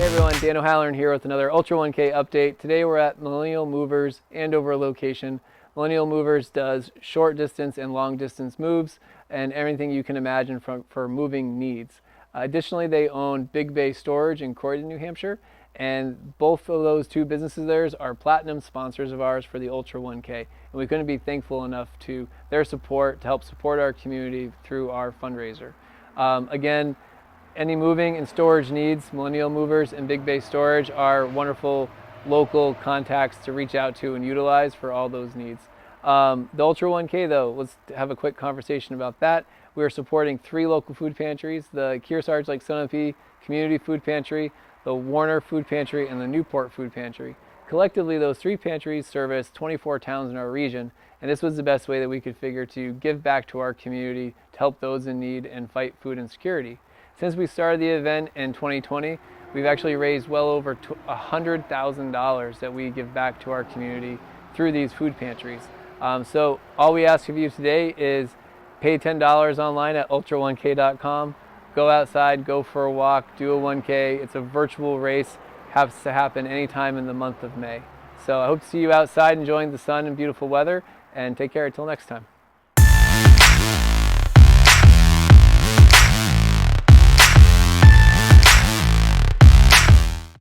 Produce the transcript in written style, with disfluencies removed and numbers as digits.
Hey everyone, Dan O'Halloran here with another Ultra 1K update. Today we're at Millennial Movers Andover location. Millennial Movers does short distance and long distance moves and everything you can imagine for moving needs. Additionally, they own Big Bay Storage in Croydon, New Hampshire, and both of those two businesses of theirs are platinum sponsors of ours for the Ultra 1K. And we couldn't be thankful enough to their support to help support our community through our fundraiser. Again, any moving and storage needs, Millennial Movers and Big Bay Storage are wonderful local contacts to reach out to and utilize for all those needs. The Ultra 1K though, let's have a quick conversation about that. We are supporting 3 local food pantries, the Kearsarge Lake Sunapee Community Food Pantry, the Warner Food Pantry, and the Newport Food Pantry. Collectively, those 3 pantries service 24 towns in our region, and this was the best way that we could figure to give back to our community to help those in need and fight food insecurity. Since we started the event in 2020, we've actually raised well over $100,000 that we give back to our community through these food pantries. So all we ask of you today is pay $10 online at ultra1k.com, go outside, go for a walk, do a 1K. It's a virtual race, has to happen anytime in the month of May. So I hope to see you outside enjoying the sun and beautiful weather, and take care until next time.